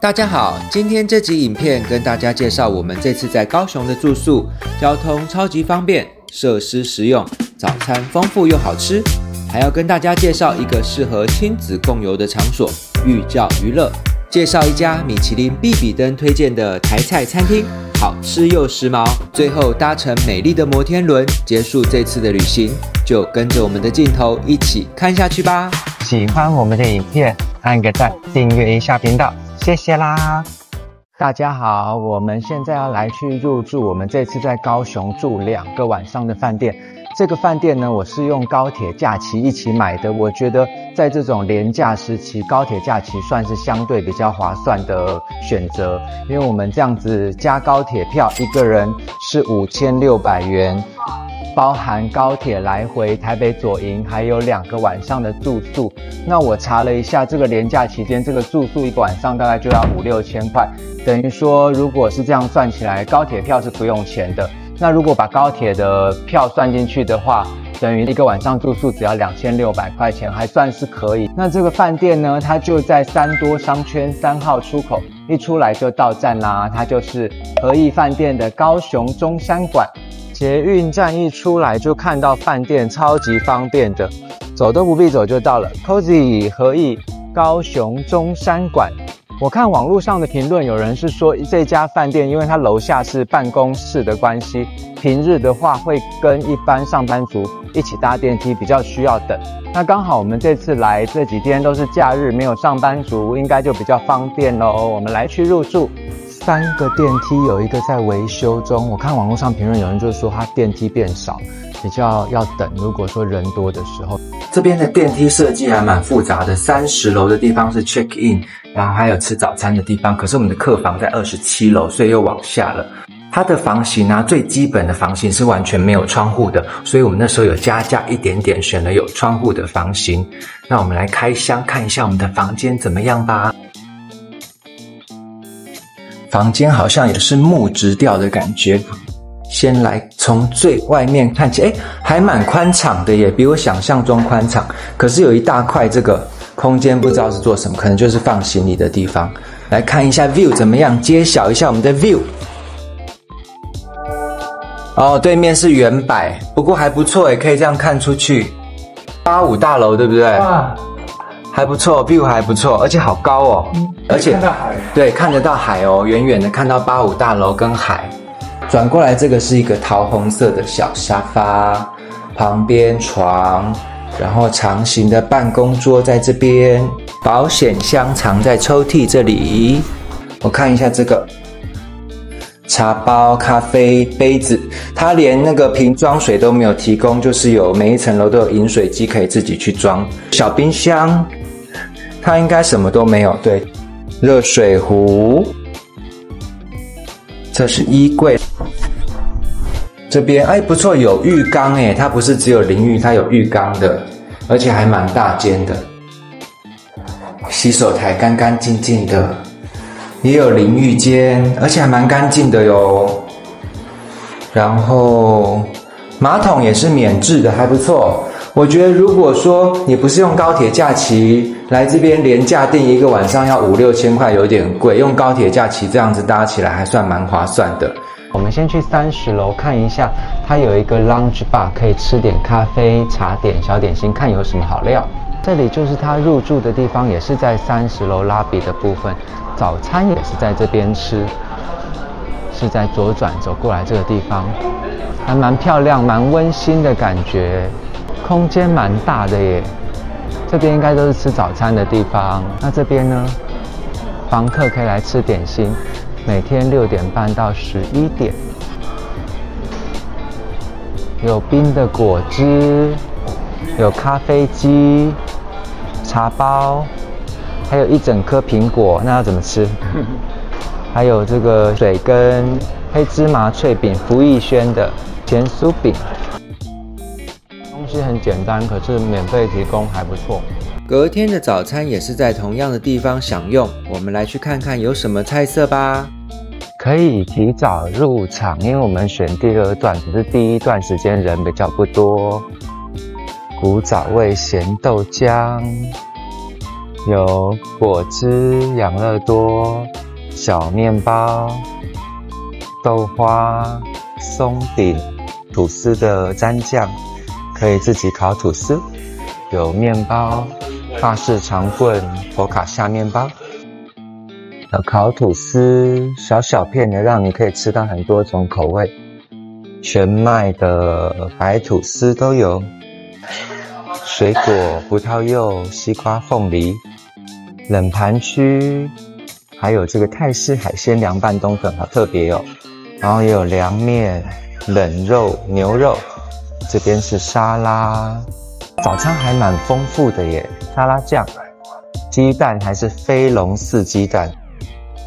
大家好，今天這集影片跟大家介紹我們這次在高雄的住宿，交通超級方便，設施實用，早餐豐富又好吃，還要跟大家介紹一個適合親子共遊的場所——寓教於樂，介紹一家米其林必比登推薦的台菜餐廳，好吃又時髦，最後搭乘美麗的摩天輪結束這次的旅行，就跟着我們的鏡頭一起看下去吧。喜歡我們的影片，按個讚，訂閱一下頻道。謝謝啦！大家好，我們現在要來去入住我們這次在高雄住2個晚上的飯店。這個飯店呢，我是用高鐵假期一起買的。我覺得在這種連假時期，高鐵假期算是相對比較划算的選擇，因為我們這樣子加高鐵票，一個人是5600元。包含高鐵來回台北左營，還有2個晚上的住宿。那我查了一下，這個連假期間，這個住宿一個晚上大概就要5-6千塊，等於說如果是這樣算起來，高鐵票是不用錢的。那如果把高鐵的票算進去的話，等於一個晚上住宿只要2600塊錢，還算是可以。那這個飯店呢，它就在三多商圈3號出口，一出來就到站啦，它就是和逸飯店的高雄中山館。捷運站一出來就看到飯店，超級方便的，走都不必走就到了。Cozy 和逸高雄中山館，我看網絡上的評論，有人是說這家飯店，因為它樓下是辦公室的關係，平日的話會跟一般上班族一起搭電梯，比較需要等。那剛好我們這次來這幾天都是假日，沒有上班族，應該就比較方便咯。我們來去入住。3個電梯有一個在維修中，我看網絡上評論有人就說它電梯變少，比較要等，如果說人多的時候。這邊的電梯設計還蠻複雜的，30樓的地方是 check in， 然後還有吃早餐的地方，可是我們的客房在27樓，所以又往下了。它的房型啊，最基本的房型是完全沒有窗戶的，所以我們那時候有加價一點點，選了有窗戶的房型。那我們來開箱看一下我們的房間怎麼樣吧。房間好像也是木質調的感覺，先來從最外面看起來，還蠻寬敞的耶，比我想象中寬敞。可是有一大塊這個空間不知道是做什麼，可能就是放行李的地方。來看一下 view 怎麼樣，揭曉一下我們的 view。哦，對面是遠百，不過還不錯耶，可以這樣看出去。85大樓對不對？哇，還不錯 ，view 還不錯，而且好高哦。而且看到海，對，看得到海哦，遠遠的看到85大樓跟海。轉過來，這個是一個桃紅色的小沙發，旁邊床，然後長形的辦公桌在這邊，保險箱藏在抽屜這裡。我看一下這個茶包、咖啡杯子，它連那個瓶裝水都沒有提供，就是有每一層樓都有飲水機可以自己去裝。小冰箱，它應該什麼都沒有，對。熱水壺，這是衣櫃，這邊不錯，有浴缸誒，它不是只有淋浴，它有浴缸的，而且還蠻大間的。洗手台乾乾淨淨的，也有淋浴間，而且還蠻乾淨的喲。然後馬桶也是免治的，還不錯。我覺得如果說你不是用高鐵假期來這邊連假訂一個晚上要5-6千塊，有點貴，用高鐵假期這樣子搭起來還算蠻划算的。我們先去30樓看一下，它有一個 lounge bar， 可以吃點咖啡、茶點、小點心，看有什麼好料。這裡就是它入住的地方，也是在30樓拉比的部分，早餐也是在這邊吃，是在左轉走過來這個地方，還蠻漂亮、蠻溫馨的感覺。空間蠻大的耶，這邊應該都是吃早餐的地方。那這邊呢，房客可以來吃點心，每天6點半到11點，有冰的果汁，有咖啡機、茶包，還有一整顆蘋果，那要怎麼吃？還有這個水跟黑芝麻脆餅，福義軒的鹹酥餅。東西很簡單，可是免費提供，還不錯。隔天的早餐也是在同樣的地方享用，我們來去看看有什麼菜色吧。可以提早入場，因為我們選第2段，只是第1段時間人比較不多。古早味鹹豆漿，有果汁、養樂多、小麵包、豆花、鬆餅、吐司的蘸醬，可以自己烤吐司。有麵包、法式長棍、佛卡夏麵包。有烤吐司，小小片的，讓你可以吃到很多種口味。全麥的白吐司都有。水果、葡萄柚、西瓜、鳳梨。冷盤區，還有這個泰式海鮮涼拌冬粉，好特別哦。然後也有涼麵、冷肉、牛肉。這邊是沙拉，早餐還蠻豐富的耶。沙拉醬，雞蛋還是飛龍四雞蛋。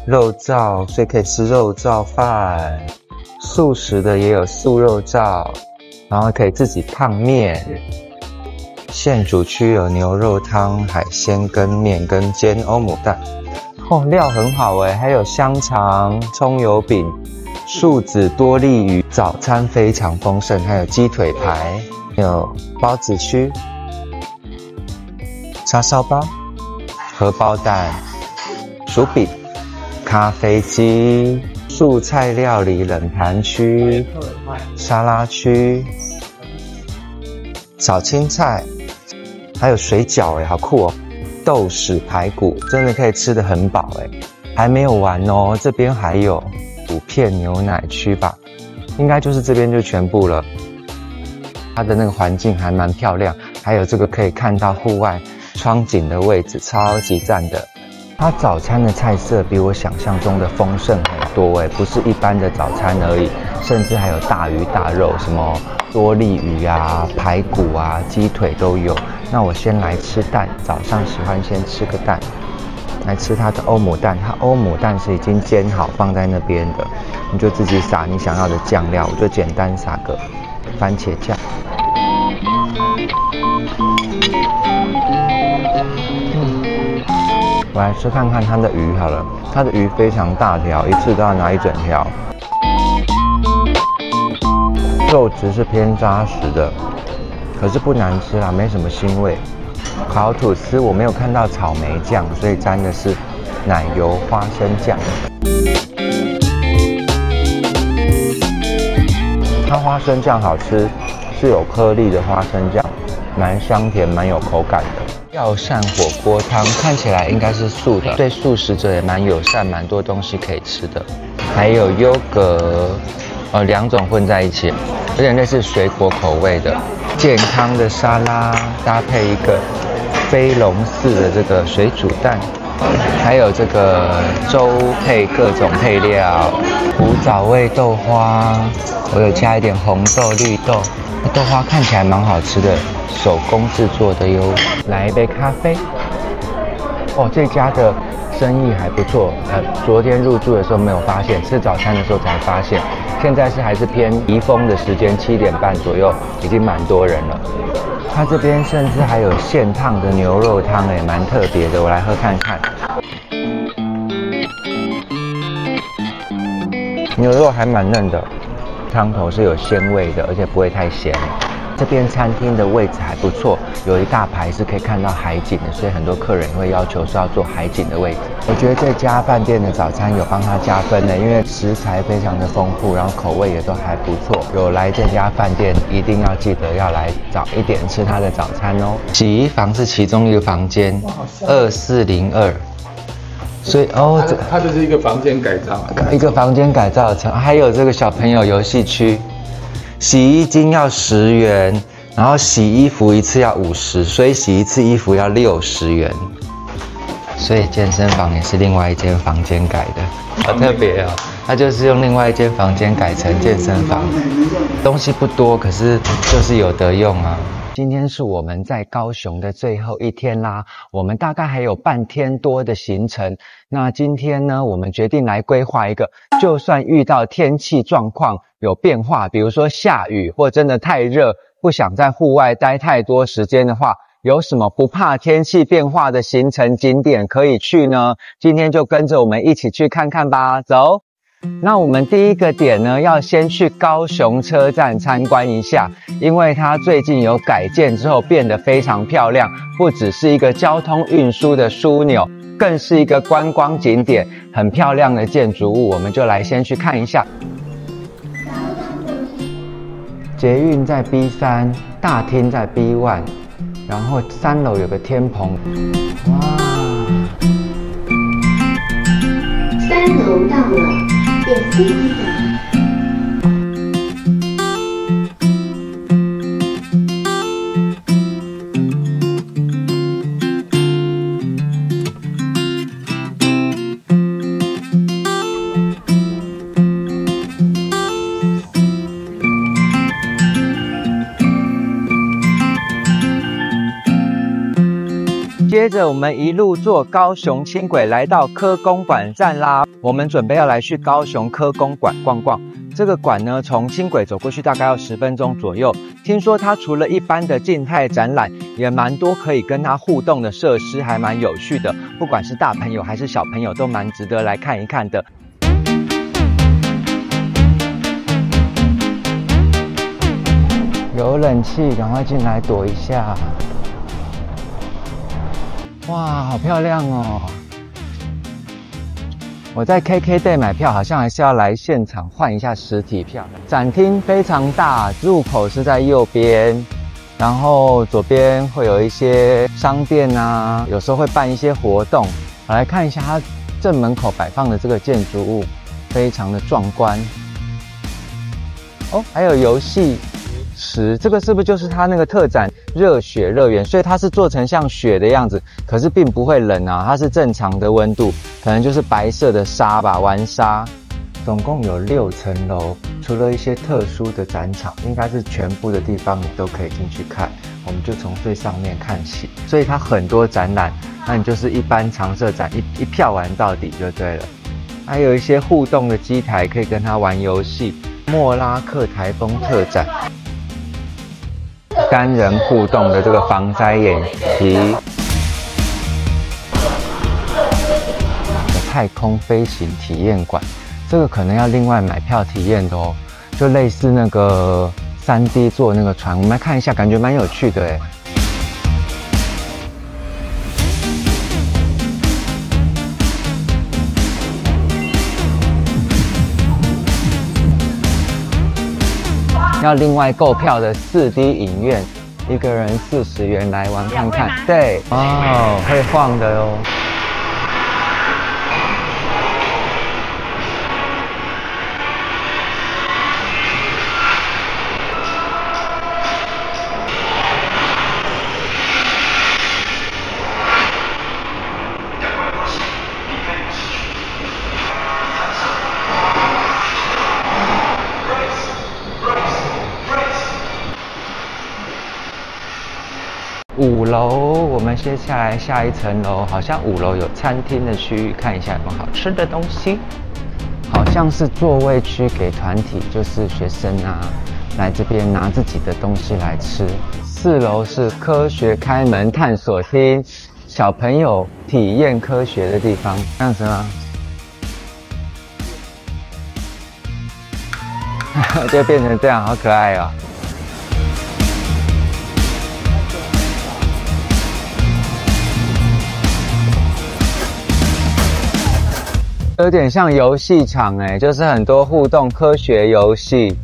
肉燥，所以可以吃肉燥飯。素食的也有素肉燥，然後可以自己燙麵。現煮區有牛肉湯、海鮮跟麵跟煎歐姆蛋。哦，料很好耶，還有香腸、蔥油餅、樹子多利魚。早餐非常豐盛，還有雞腿排，有包子區、叉燒包、荷包蛋、薯餅。咖啡機、素菜料理冷盤區、沙拉區、小青菜，還有水餃耶，好酷哦！豆豉排骨真的可以吃得很飽耶，還沒有完哦，這邊還有5片牛奶區吧，應該就是這邊就全部了。它的那個環境還蠻漂亮，還有這個可以看到戶外窗景的位置，超級讚的。它早餐的菜色比我想象中的豐盛很多耶，不是一般的早餐而已，甚至還有大魚大肉，什麼多利魚啊、排骨啊、雞腿都有。那我先來吃蛋，早上喜歡先吃個蛋，來吃它的歐姆蛋。它歐姆蛋是已經煎好放在那邊的，你就自己撒你想要的醬料，我就簡單撒個番茄醬。我來吃看看它的魚好了，它的魚非常大條，一次都要拿一整條。肉質是偏扎實的，可是不難吃啦，沒什麼腥味。烤吐司我沒有看到草莓醬，所以沾的是奶油花生醬。它花生醬好吃，是有顆粒的花生醬，蠻香甜，蠻有口感的。藥膳火鍋湯看起來應該是素的，對素食者也蠻友善，蠻多東西可以吃的。還有優格，2種混在一起，有點類似水果口味的。健康的沙拉搭配一個飛龍寺的這個水煮蛋，還有這個粥配各種配料，古早味豆花，我有加一點紅豆、綠豆。豆花看起來蠻好吃的，手工制作的喲。來一杯咖啡。哦，這家的生意還不錯。昨天入住的時候沒有發現，吃早餐的時候才發現。現在是還是偏移風的時間，7點半左右，已經蠻多人了。它這邊甚至還有現燙的牛肉湯，蠻特別的。我來喝看看。牛肉還蠻嫩的。湯頭是有鮮味的，而且不會太鹹。這邊餐廳的位置還不錯，有一大排是可以看到海景的，所以很多客人會要求說要坐海景的位置。我覺得這家飯店的早餐有幫他加分的，因為食材非常的豐富，然後口味也都還不錯。有來這家飯店一定要記得要來早一點吃他的早餐哦。洗衣房是其中一個房間，2402。所以它就是一個房間改造，一個房間改造成，還有這個小朋友遊戲區，洗衣精要10元，然後洗衣服一次要50，所以洗一次衣服要60元。所以健身房也是另外一間房間改的，好特別哦。它就是用另外一間房間改成健身房，東西不多，可是就是有得用啊。今天是我們在高雄的最後一天啦，我們大概還有半天多的行程。那今天呢，我們決定來規劃一個，就算遇到天氣狀況有變化，比如說下雨或真的太熱，不想在戶外待太多時間的話，有什麼不怕天氣變化的行程景點可以去呢？今天就跟着我們一起去看看吧，走。那我們第一個點呢，要先去高雄車站參觀一下，因為它最近有改建之後變得非常漂亮，不只是一個交通運輸的樞紐，更是一個觀光景點，很漂亮的建築物，我們就來先去看一下。捷運在 B3， 大廳在 B1， 然後3樓有個天棚，哇！3樓到了，點 C 一點。接着我們一路坐高雄輕軌來到科公館站啦，我們準備要來去高雄科公館逛逛。這個館呢，從輕軌走過去大概要10分鐘左右。聽說它除了一般的靜態展覽，也蠻多可以跟它互動的設施，還蠻有趣的。不管是大朋友還是小朋友，都蠻值得來看一看的。有冷氣，趕快進來躲一下。哇，好漂亮哦！我在 KKday 買票，好像還是要來現場換一下實體票。展廳非常大，入口是在右邊，然後左邊會有一些商店啊，有時候會辦一些活動。我來看一下它正門口擺放的這個建築物，非常的壯觀。哦，還有遊戲池，這個是不是就是它那個特展熱血樂園？所以它是做成像雪的樣子，可是並不會冷啊，它是正常的溫度，可能就是白色的沙吧，玩沙。總共有6層樓，除了一些特殊的展場，應該是全部的地方你都可以進去看。我們就從最上面看起，所以它很多展覽，那你就是一般常設展一票玩到底就對了。還有一些互動的機台，可以跟它玩遊戲。莫拉克台風特展。单人互動的這個防災演習，太空飛行體驗館，這個可能要另外買票體驗的哦，就類似那個3D 坐那個船，我們來看一下，感覺蠻有趣的誒。要另外購票的4D 影院，一個人40元來玩看看。對，哦，會晃的哦。5樓，我們接下來下一層樓，好像5樓有餐廳的區域，看一下有沒有好吃的東西。好像是座位區給團體，就是學生啊，來這邊拿自己的東西來吃。4樓是科學開門探索廳，小朋友體驗科學的地方，這樣子嗎？就變成這樣，好可愛哦。有點像遊戲場誒，就是很多互動科學遊戲。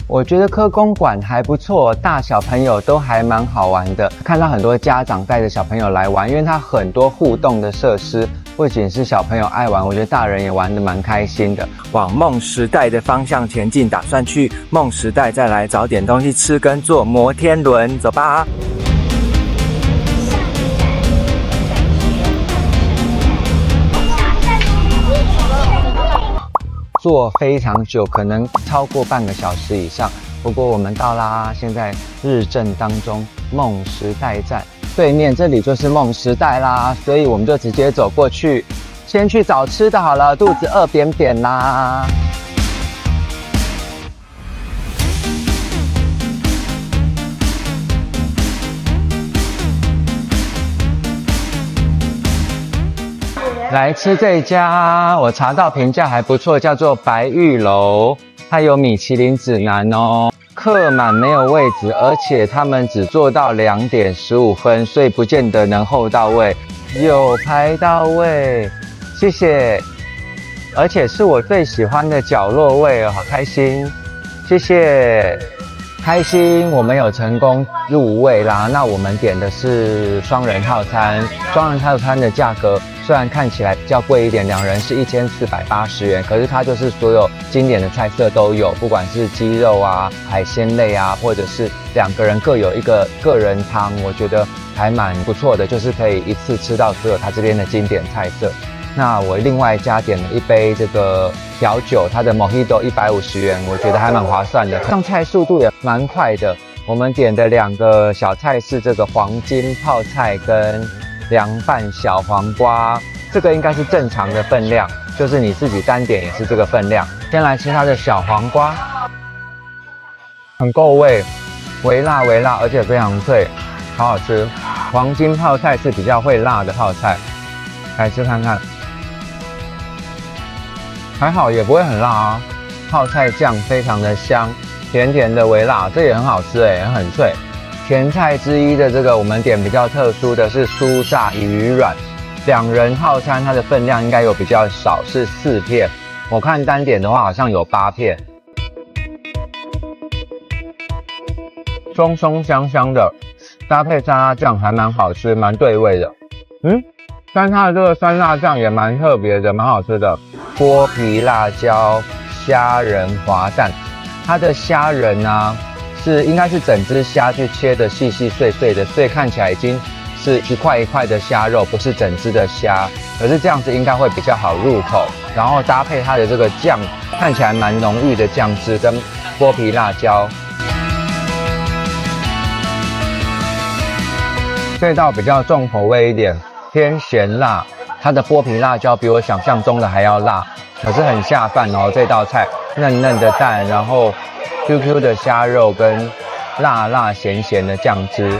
我覺得科公館還不錯，大小朋友都還蠻好玩的。看到很多家長帶着小朋友來玩，因為它很多互動的設施，不僅是小朋友愛玩，我覺得大人也玩得蠻開心的。往夢時代的方向前進，打算去夢時代再來找點東西吃跟坐摩天輪，走吧。坐非常久，可能超過半個小時以上。不過我們到啦，現在日正當中，夢時代站對面這裡就是夢時代啦，所以我們就直接走過去，先去找吃的好了，肚子餓扁扁啦。來吃這家，我查到評價還不錯，叫做白玉樓，它有米其林指南哦。客滿沒有位置，而且他們只做到2點15分，所以不見得能候到位。有排到位，謝謝。而且是我最喜歡的角落位哦，好開心，謝謝。開心，我們有成功入位啦。那我們點的是雙人套餐，雙人套餐的價格雖然看起來比較貴一點，2人是1480元，可是它就是所有經典的菜色都有，不管是雞肉啊、海鮮類啊，或者是2個人各有一個個人湯，我覺得還蠻不錯的，就是可以一次吃到所有它這邊的經典菜色。那我另外加點了一杯這個調酒，它的 Mojito 150元，我覺得還蠻划算的，上菜速度也蠻快的。我們點的2個小菜是這個黃金泡菜跟涼拌小黃瓜，這個應該是正常的分量，就是你自己單點也是這個分量。先來吃它的小黃瓜，很夠味，微辣微辣，而且非常脆，好好吃。黃金泡菜是比較會辣的泡菜，來吃看看。還好也不會很辣啊，泡菜醬非常的香，甜甜的微辣，這也很好吃誒，很脆。前菜之一的這個我們點比較特殊的是酥炸魚卵，2人套餐它的分量應該有比較少，是4片，我看單點的話好像有8片，松松香香的，搭配沙拉醬還蠻好吃，蠻對味的。但它的這個酸辣醬也蠻特別的，蠻好吃的。剝皮辣椒蝦仁滑蛋，它的蝦仁呢应該是整隻蝦去切的細細碎碎的，所以看起來已經是一塊一塊的蝦肉，不是整隻的蝦。可是這樣子應該會比較好入口，然後搭配它的這個醬，看起來蠻濃郁的醬汁跟剝皮辣椒。這道比較重口味一點，偏鹹辣。它的剝皮辣椒比我想象中的還要辣，可是很下飯哦。這道菜嫩嫩的蛋，然後 QQ 的蝦肉跟辣辣鹹鹹的醬汁。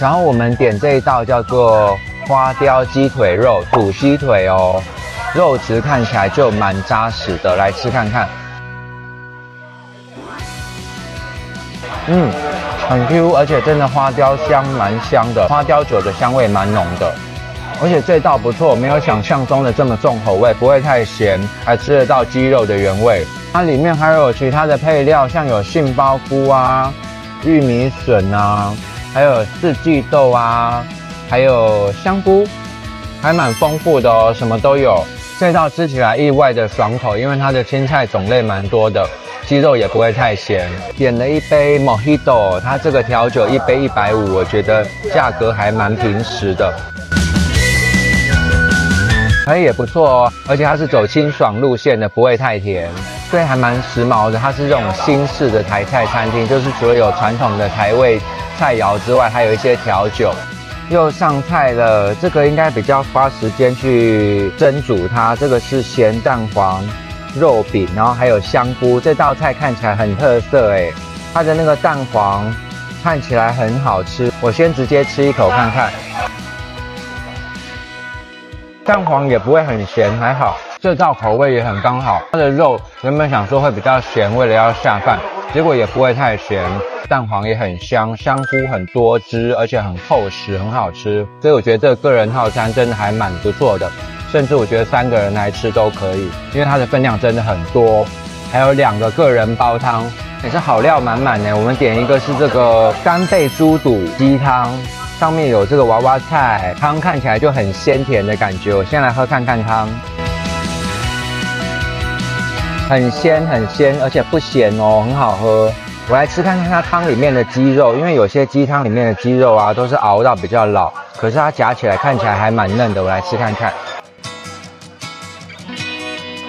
然後我們點這一道叫做花雕雞腿肉，土雞腿哦，肉質看起來就蠻扎實的，來吃看看。很 Q， 而且真的花雕香蠻香的，花雕酒的香味蠻濃的，而且這道不錯，沒有想象中的這麼重口味，不會太鹹，還吃得到雞肉的原味。它裡面還有其他的配料，像有杏鮑菇啊、玉米筍啊，還有四季豆啊，還有香菇，還蠻豐富的哦，什麼都有。這道吃起來意外的爽口，因為它的青菜種類蠻多的。雞肉也不會太鹹，點了一杯 Mojito， 它這個調酒一杯150，我覺得價格還蠻平實的，也不錯哦，而且它是走清爽路線的，不會太甜，所以還蠻時髦的。它是這種新式的台菜餐廳，就是除了有傳統的台味菜肴之外，還有一些調酒。又上菜了，這個應該比較花時間去蒸煮它，這個是鹹蛋黃肉餅，然後還有香菇，這道菜看起來很特色誒，它的那個蛋黃看起來很好吃，我先直接吃一口看看。蛋黄也不會很鹹，還好，這道口味也很剛好。它的肉原本想說會比較鹹，為了要下飯，結果也不會太鹹。蛋黃也很香，香菇很多汁，而且很厚實，很好吃。所以我覺得這個個人套餐真的還蠻不錯的。甚至我覺得3個人來吃都可以，因為它的分量真的很多，還有2個個人煲湯，也是好料滿滿的。我們點一個是這個干貝豬肚雞湯，上面有這個娃娃菜，湯看起來就很鮮甜的感覺。我先來喝看看湯，很鮮很鮮，而且不鹹哦，很好喝。我來吃看看它湯裡面的雞肉，因為有些雞湯裡面的雞肉啊都是熬到比較老，可是它夾起來看起來還蠻嫩的。我來吃看看。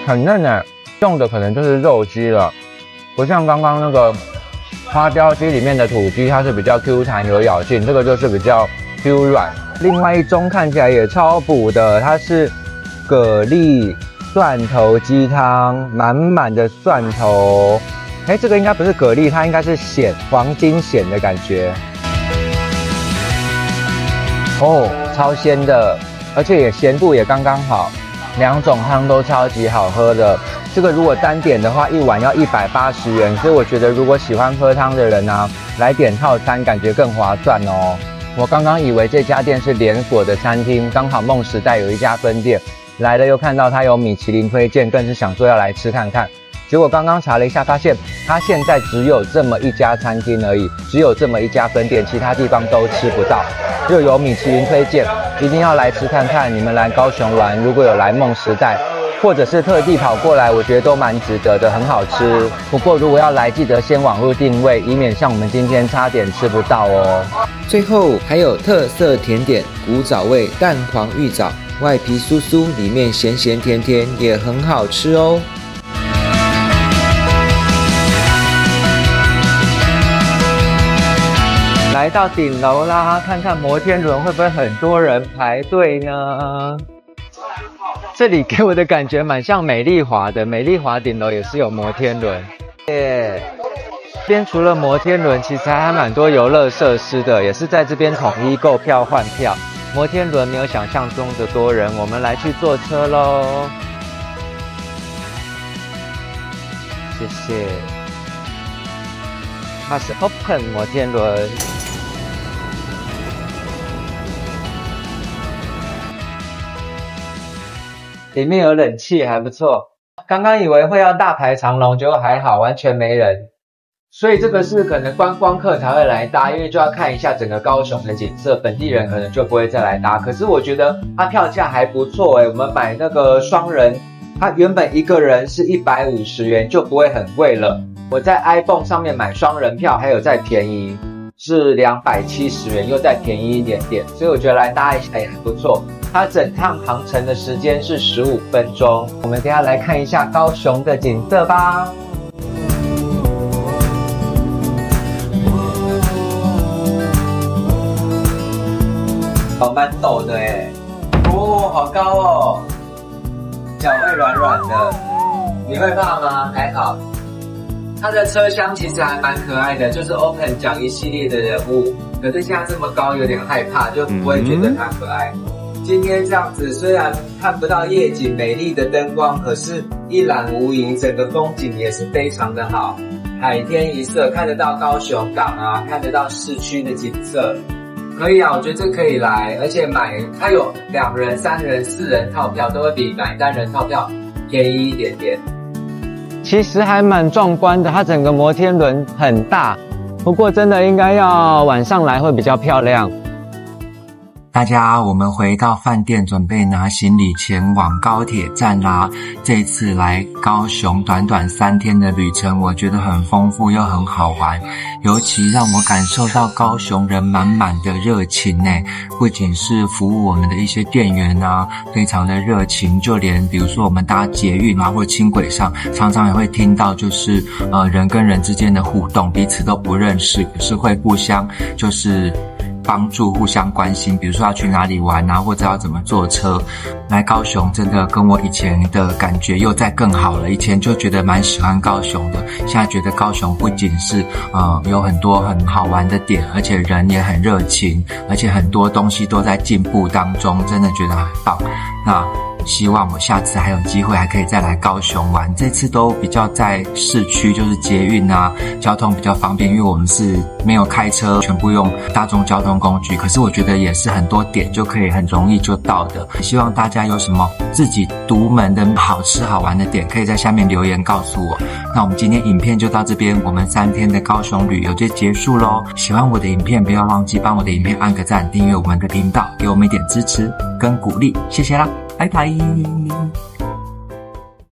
很嫩誒，用的可能就是肉雞了，不像剛剛那個花雕雞裡面的土雞，它是比較 Q 彈有咬勁，這個就是比較 Q 軟。另外一盅看起來也超補的，它是蛤蜊蒜頭雞湯，滿滿的蒜頭。這個應該不是蛤蜊，它應該是蜆，黃金蜆的感覺。哦，超鮮的，而且也鹹度也剛剛好，2種湯都超級好喝的。這個如果單點的話，一碗要180元，所以我覺得如果喜歡喝湯的人啊，來點套餐感覺更划算哦。我剛剛以為這家店是連鎖的餐廳，剛好夢時代有一家分店，來了又看到它有米其林推薦，更是想說要來吃看看。結果剛剛查了一下，發現它現在只有這麼一家餐廳而已，只有這麼一家分店，其他地方都吃不到。又有米其林推薦，一定要來吃看看。你們來高雄玩，如果有來夢時代，或者是特地跑過來，我覺得都蠻值得的，很好吃。不過如果要來，記得先網絡訂位，以免像我們今天差點吃不到哦。最後還有特色甜點古早味蛋黃芋棗，外皮酥酥，裡面鹹鹹甜甜，也很好吃哦。來到頂樓啦，看看摩天輪會不會很多人排隊呢？這裡給我的感覺蠻像美麗華的，美麗華頂樓也是有摩天輪。耶，這邊除了摩天輪，其實還蠻多遊樂設施的，也是在這邊統一購票換票。摩天輪沒有想象中的多人，我們來去坐車嘍。謝謝。它是 Open 摩天輪。裡面有冷氣，還不錯。剛剛以為會要大排長龍，結果還好，完全沒人。所以這個是可能觀光客才會來搭，因為就要看一下整個高雄的景色，本地人可能就不會再來搭。可是我覺得它票價還不錯誒，我們買那個雙人，它原本一個人是150元，就不會很貴了。我在 iPhone 上面買雙人票，還有再便宜，是270元，又再便宜一點點。所以我覺得來搭一下也還不錯。它整趟航程的時間是15分鐘。我們等一下來看一下高雄的景色吧。好蠻陡的耶，哦，好高哦，腳會軟軟的。你會怕嗎？還好。它的車廂其實還蠻可愛的，就是 Open 講一系列的人物。可是現在這麼高，有點害怕，就不會覺得它可愛。今天這樣子，雖然看不到夜景美麗的燈光，可是一覽無遺，整個風景也是非常的好，海天一色，看得到高雄港啊，看得到市區的景色，可以啊，我覺得這可以來，而且它有2人、3人、4人套票，都會比買單人套票便宜一點點。其實還蠻壯觀的，它整個摩天輪很大，不過真的應該要晚上來會比較漂亮。大家，我們回到飯店，準備拿行李前往高鐵站啦。這一次來高雄短短3天的旅程，我覺得很豐富又很好玩，尤其讓我感受到高雄人滿滿的熱情呢。不僅是服務我們的一些店員啊，非常的熱情，就連比如說我們搭捷運啊或輕軌上，常常也會聽到就是人跟人之間的互動，彼此都不認識，可是會互相就是幫助，互相關心，比如說要去哪裡玩啊，或者要怎麼坐車。來高雄真的跟我以前的感覺又再更好了。以前就覺得蠻喜歡高雄的，現在覺得高雄不僅是有很多很好玩的點，而且人也很熱情，而且很多東西都在進步當中，真的覺得很棒。那希望我下次還有機會還可以再來高雄玩。這次都比較在市區，就是捷運啊，交通比較方便，因為我們是没有開車，全部用大眾交通工具。可是我覺得也是很多點就可以很容易就到的。希望大家有什麼自己獨門的好吃好玩的點，可以在下面留言告訴我。那我們今天影片就到這邊，我們3天的高雄旅遊就結束咯。喜歡我的影片，不要忘記幫我的影片按個讚，訂閱我們的頻道，給我們一點支持跟鼓勵，謝謝啦。拜拜。